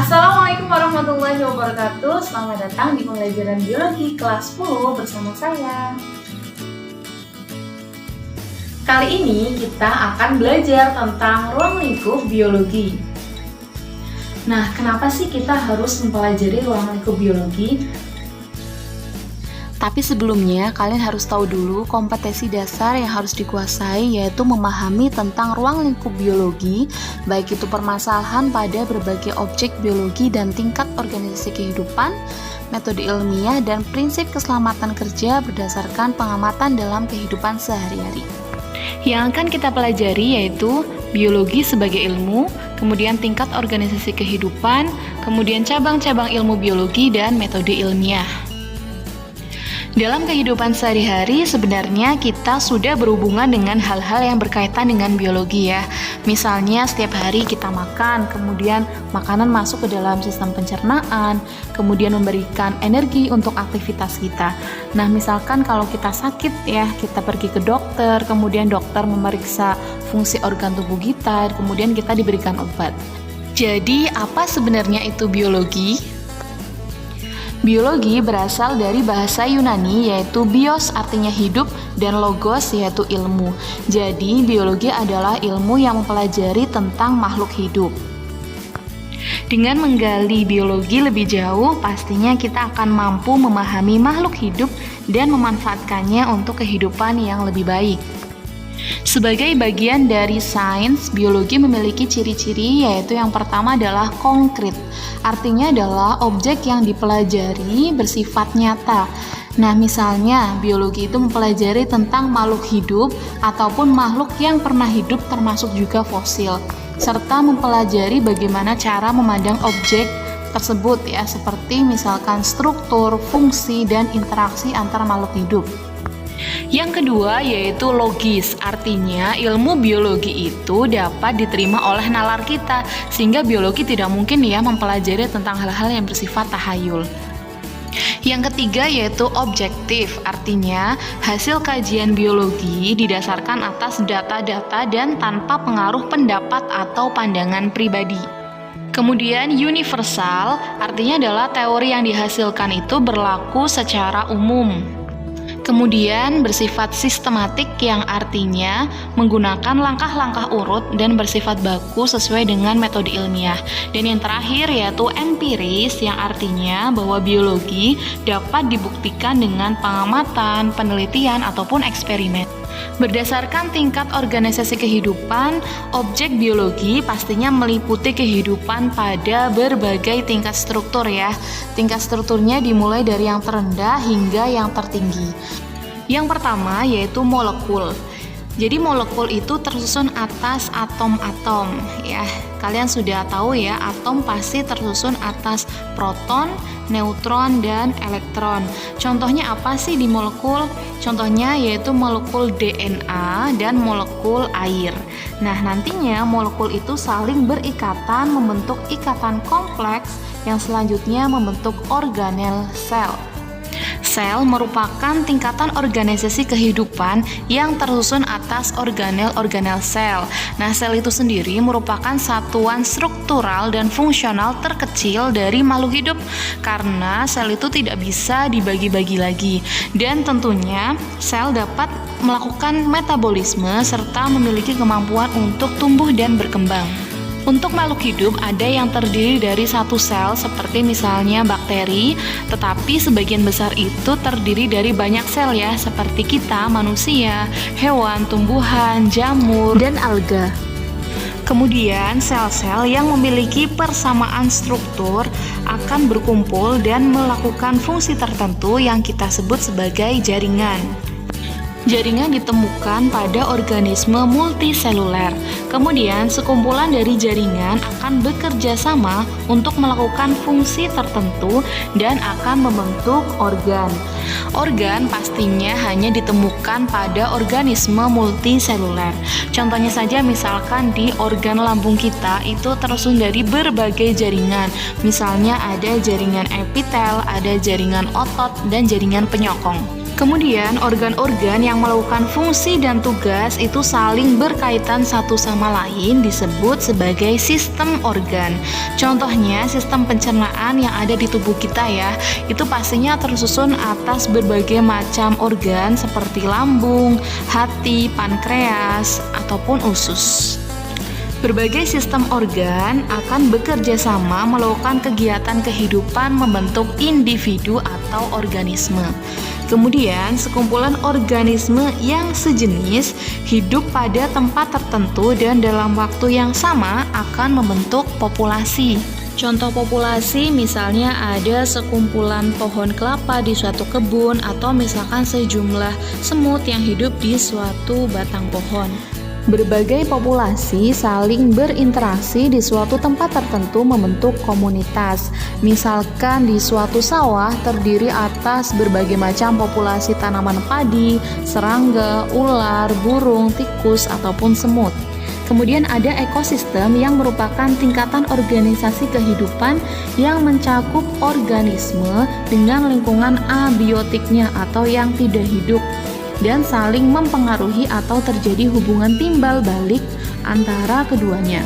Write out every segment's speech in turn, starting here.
Assalamualaikum warahmatullahi wabarakatuh. Selamat datang di pembelajaran biologi kelas 10 bersama saya. Kali ini kita akan belajar tentang ruang lingkup biologi. Nah, kenapa sih kita harus mempelajari ruang lingkup biologi? Tapi sebelumnya, kalian harus tahu dulu kompetensi dasar yang harus dikuasai, yaitu memahami tentang ruang lingkup biologi, baik itu permasalahan pada berbagai objek biologi dan tingkat organisasi kehidupan, metode ilmiah, dan prinsip keselamatan kerja berdasarkan pengamatan dalam kehidupan sehari-hari. Yang akan kita pelajari yaitu biologi sebagai ilmu, kemudian tingkat organisasi kehidupan, kemudian cabang-cabang ilmu biologi, dan metode ilmiah. Dalam kehidupan sehari-hari sebenarnya kita sudah berhubungan dengan hal-hal yang berkaitan dengan biologi ya. Misalnya setiap hari kita makan, kemudian makanan masuk ke dalam sistem pencernaan, kemudian memberikan energi untuk aktivitas kita. Nah, misalkan kalau kita sakit ya, kita pergi ke dokter, kemudian dokter memeriksa fungsi organ tubuh kita, kemudian kita diberikan obat. Jadi, apa sebenarnya itu biologi? Biologi berasal dari bahasa Yunani yaitu bios artinya hidup dan logos yaitu ilmu. Jadi biologi adalah ilmu yang mempelajari tentang makhluk hidup. Dengan menggali biologi lebih jauh, pastinya kita akan mampu memahami makhluk hidup dan memanfaatkannya untuk kehidupan yang lebih baik. Sebagai bagian dari sains, biologi memiliki ciri-ciri yaitu yang pertama adalah konkret. Artinya adalah objek yang dipelajari bersifat nyata. Nah, misalnya biologi itu mempelajari tentang makhluk hidup ataupun makhluk yang pernah hidup termasuk juga fosil, serta mempelajari bagaimana cara memandang objek tersebut ya, seperti misalkan struktur, fungsi, dan interaksi antar makhluk hidup. Yang kedua yaitu logis, artinya ilmu biologi itu dapat diterima oleh nalar kita, sehingga biologi tidak mungkin ya mempelajari tentang hal-hal yang bersifat tahayul. Yang ketiga yaitu objektif, artinya hasil kajian biologi didasarkan atas data-data dan tanpa pengaruh pendapat atau pandangan pribadi. Kemudian universal, artinya adalah teori yang dihasilkan itu berlaku secara umum. Kemudian bersifat sistematik yang artinya menggunakan langkah-langkah urut dan bersifat baku sesuai dengan metode ilmiah. Dan yang terakhir yaitu empiris yang artinya bahwa biologi dapat dibuktikan dengan pengamatan, penelitian, ataupun eksperimen. Berdasarkan tingkat organisasi kehidupan, objek biologi pastinya meliputi kehidupan pada berbagai tingkat struktur ya. Tingkat strukturnya dimulai dari yang terendah hingga yang tertinggi. Yang pertama yaitu molekul. Jadi molekul itu tersusun atas atom-atom ya. Kalian sudah tahu ya, atom pasti tersusun atas proton, neutron, dan elektron. Contohnya apa sih di molekul? Contohnya yaitu molekul DNA dan molekul air. Nah, nantinya molekul itu saling berikatan membentuk ikatan kompleks yang selanjutnya membentuk organel sel. Sel merupakan tingkatan organisasi kehidupan yang tersusun atas organel-organel sel. Nah, sel itu sendiri merupakan satuan struktural dan fungsional terkecil dari makhluk hidup karena sel itu tidak bisa dibagi-bagi lagi. Dan tentunya sel dapat melakukan metabolisme serta memiliki kemampuan untuk tumbuh dan berkembang. Untuk makhluk hidup ada yang terdiri dari satu sel seperti misalnya bakteri, tetapi sebagian besar itu terdiri dari banyak sel ya, seperti kita, manusia, hewan, tumbuhan, jamur, dan alga. Kemudian sel-sel yang memiliki persamaan struktur akan berkumpul dan melakukan fungsi tertentu yang kita sebut sebagai jaringan. Jaringan ditemukan pada organisme multiseluler. Kemudian, sekumpulan dari jaringan akan bekerja sama untuk melakukan fungsi tertentu dan akan membentuk organ. Organ pastinya hanya ditemukan pada organisme multiseluler. Contohnya saja misalkan di organ lambung kita itu tersusun dari berbagai jaringan. Misalnya ada jaringan epitel, ada jaringan otot, dan jaringan penyokong. Kemudian organ-organ yang melakukan fungsi dan tugas itu saling berkaitan satu sama lain disebut sebagai sistem organ. Contohnya sistem pencernaan yang ada di tubuh kita ya, itu pastinya tersusun atas berbagai macam organ seperti lambung, hati, pankreas, ataupun usus. Berbagai sistem organ akan bekerja sama melakukan kegiatan kehidupan membentuk individu atau organisme. Kemudian, sekumpulan organisme yang sejenis hidup pada tempat tertentu dan dalam waktu yang sama akan membentuk populasi. Contoh populasi misalnya ada sekumpulan pohon kelapa di suatu kebun atau misalkan sejumlah semut yang hidup di suatu batang pohon. Berbagai populasi saling berinteraksi di suatu tempat tertentu membentuk komunitas. Misalkan di suatu sawah terdiri atas berbagai macam populasi tanaman padi, serangga, ular, burung, tikus, ataupun semut. Kemudian ada ekosistem yang merupakan tingkatan organisasi kehidupan yang mencakup organisme dengan lingkungan abiotiknya atau yang tidak hidup, dan saling mempengaruhi atau terjadi hubungan timbal balik antara keduanya.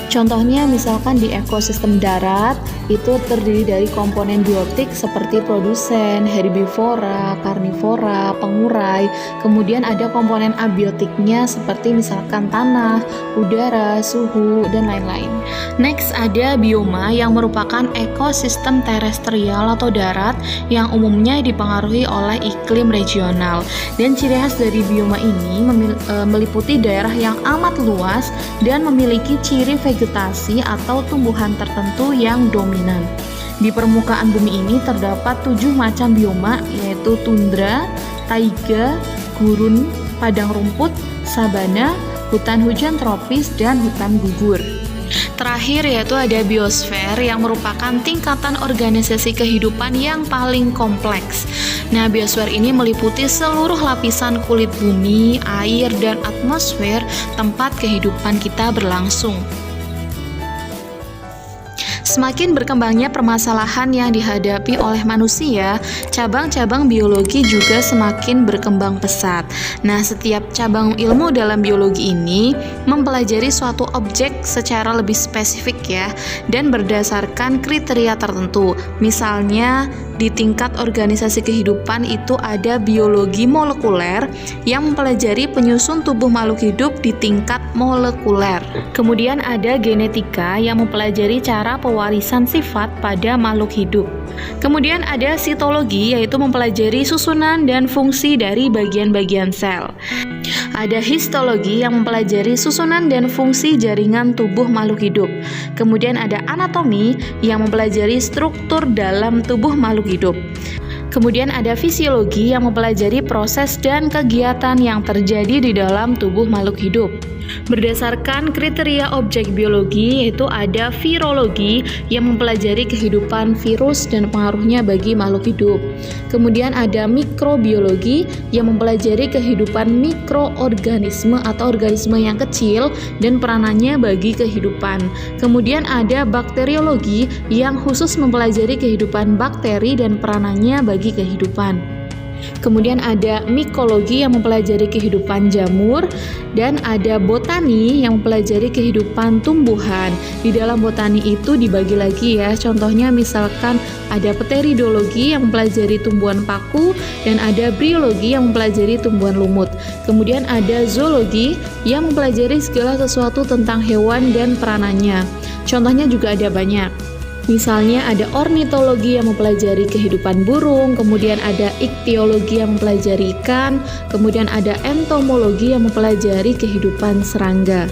Contohnya misalkan di ekosistem darat itu terdiri dari komponen biotik seperti produsen, herbivora, karnivora, pengurai. Kemudian ada komponen abiotiknya seperti misalkan tanah, udara, suhu, dan lain-lain. Next ada bioma yang merupakan ekosistem terestrial atau darat yang umumnya dipengaruhi oleh iklim regional. Dan ciri khas dari bioma ini meliputi daerah yang amat luas dan memiliki ciri vegetasi atau tumbuhan tertentu yang dominan. Di permukaan bumi ini terdapat 7 macam bioma, yaitu tundra, taiga, gurun, padang rumput, sabana, hutan hujan tropis, dan hutan gugur. Terakhir yaitu ada biosfer yang merupakan tingkatan organisasi kehidupan yang paling kompleks. Nah, biosfer ini meliputi seluruh lapisan kulit bumi, air, dan atmosfer tempat kehidupan kita berlangsung. Semakin berkembangnya permasalahan yang dihadapi oleh manusia, cabang-cabang biologi juga semakin berkembang pesat. Nah, setiap cabang ilmu dalam biologi ini mempelajari suatu objek secara lebih spesifik ya, dan berdasarkan kriteria tertentu. Misalnya, di tingkat organisasi kehidupan itu ada biologi molekuler yang mempelajari penyusun tubuh makhluk hidup di tingkat molekuler. Kemudian ada genetika yang mempelajari cara pewarisan sifat pada makhluk hidup. Kemudian ada sitologi yaitu mempelajari susunan dan fungsi dari bagian-bagian sel. Ada histologi yang mempelajari susunan dan fungsi jaringan tubuh makhluk hidup. Kemudian ada anatomi yang mempelajari struktur dalam tubuh makhluk hidup. Kemudian ada fisiologi yang mempelajari proses dan kegiatan yang terjadi di dalam tubuh makhluk hidup. Berdasarkan kriteria objek biologi yaitu ada virologi yang mempelajari kehidupan virus dan pengaruhnya bagi makhluk hidup. Kemudian ada mikrobiologi yang mempelajari kehidupan mikroorganisme atau organisme yang kecil dan peranannya bagi kehidupan. Kemudian ada bakteriologi yang khusus mempelajari kehidupan bakteri dan peranannya bagi kehidupan. Kemudian ada mikologi yang mempelajari kehidupan jamur, dan ada botani yang mempelajari kehidupan tumbuhan. Di dalam botani itu dibagi lagi ya, contohnya misalkan ada pteridologi yang mempelajari tumbuhan paku, dan ada briologi yang mempelajari tumbuhan lumut. Kemudian ada zoologi yang mempelajari segala sesuatu tentang hewan dan peranannya. Contohnya juga ada banyak. Misalnya ada ornitologi yang mempelajari kehidupan burung, kemudian ada iktiologi yang mempelajari ikan, kemudian ada entomologi yang mempelajari kehidupan serangga.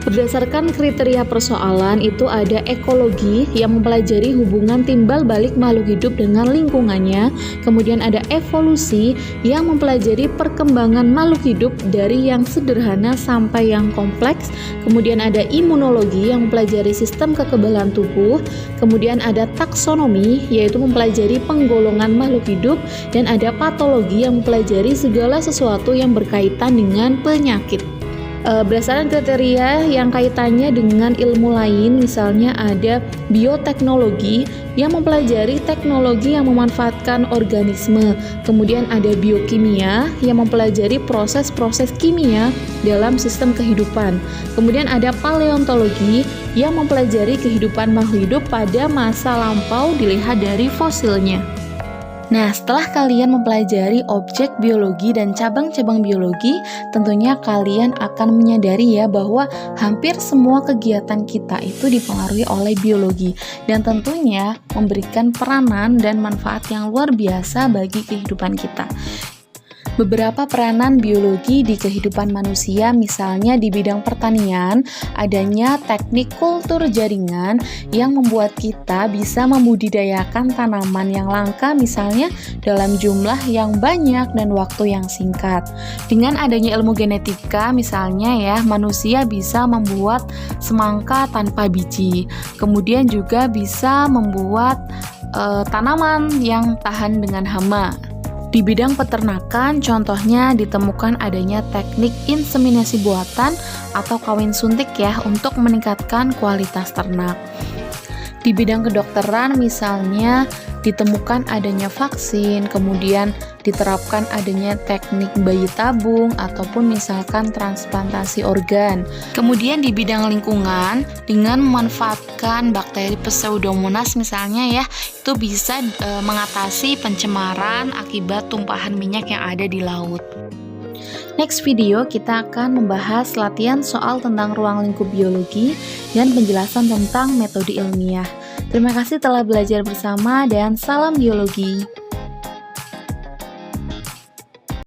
Berdasarkan kriteria persoalan itu ada ekologi yang mempelajari hubungan timbal balik makhluk hidup dengan lingkungannya, kemudian ada evolusi yang mempelajari perkembangan makhluk hidup dari yang sederhana sampai yang kompleks, kemudian ada imunologi yang mempelajari sistem kekebalan tubuh, kemudian ada taksonomi yaitu mempelajari penggolongan makhluk hidup, dan ada patologi yang mempelajari segala sesuatu yang berkaitan dengan penyakit. Berdasarkan kriteria yang kaitannya dengan ilmu lain, misalnya ada bioteknologi yang mempelajari teknologi yang memanfaatkan organisme, kemudian ada biokimia yang mempelajari proses-proses kimia dalam sistem kehidupan, kemudian ada paleontologi yang mempelajari kehidupan makhluk hidup pada masa lampau dilihat dari fosilnya. Nah, setelah kalian mempelajari objek biologi dan cabang-cabang biologi, tentunya kalian akan menyadari ya bahwa hampir semua kegiatan kita itu dipengaruhi oleh biologi dan tentunya memberikan peranan dan manfaat yang luar biasa bagi kehidupan kita. Beberapa peranan biologi di kehidupan manusia, misalnya di bidang pertanian, adanya teknik kultur jaringan yang membuat kita bisa membudidayakan tanaman yang langka misalnya dalam jumlah yang banyak dan waktu yang singkat. Dengan adanya ilmu genetika misalnya ya, manusia bisa membuat semangka tanpa biji. Kemudian juga bisa membuat tanaman yang tahan dengan hama. Di bidang peternakan, contohnya ditemukan adanya teknik inseminasi buatan atau kawin suntik ya untuk meningkatkan kualitas ternak. Di bidang kedokteran misalnya ditemukan adanya vaksin, kemudian diterapkan adanya teknik bayi tabung ataupun misalkan transplantasi organ. Kemudian di bidang lingkungan dengan memanfaatkan bakteri Pseudomonas misalnya ya, itu bisa mengatasi pencemaran akibat tumpahan minyak yang ada di laut. Next video kita akan membahas latihan soal tentang ruang lingkup biologi dan penjelasan tentang metode ilmiah. Terima kasih telah belajar bersama dan salam biologi.